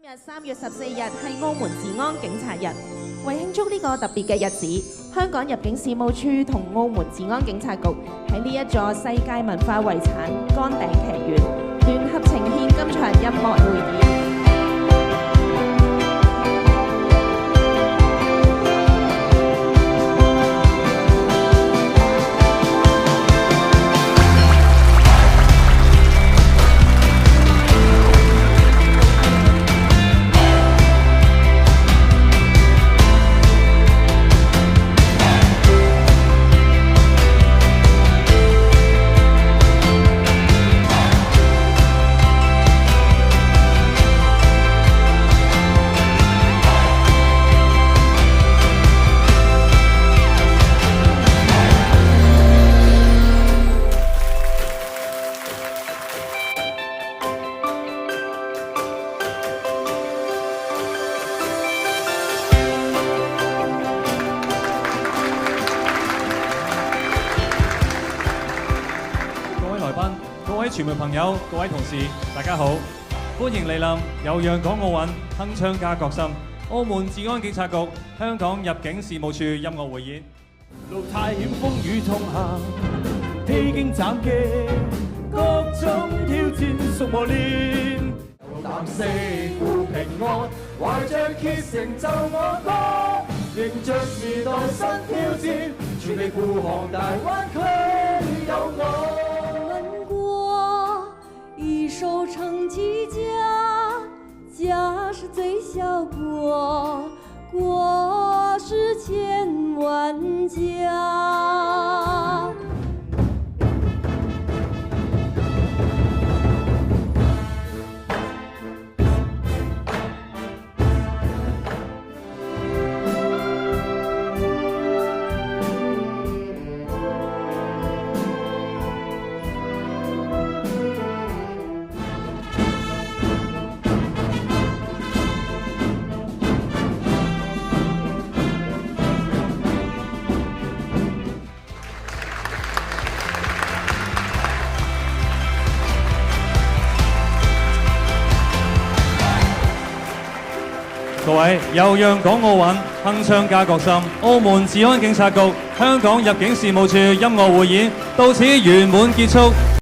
日3月14日係澳門治安警察日，為慶祝呢個特別嘅日子，香港入境事務處同澳門治安警察局喺呢一座世界文化遺產崗頂劇院聯合呈獻今場音樂會演。各位傳媒朋友、各位同事，大家好，歡迎蒞臨有讓港奧運鏗鏘加國心澳門治安警察局香港入境事務處音樂匯演。路太險風雨痛下，披荊斬棘，各種挑戰屬磨練。膽識護平安，懷着竭誠就我歌，迎着時代新挑戰，全力護航大灣區有我。一首成績家，家是最小國，國是千萬家。各位，又讓港奧運鏗鏘加國心澳門治安警察局香港入境事務處音樂匯演到此圓滿結束。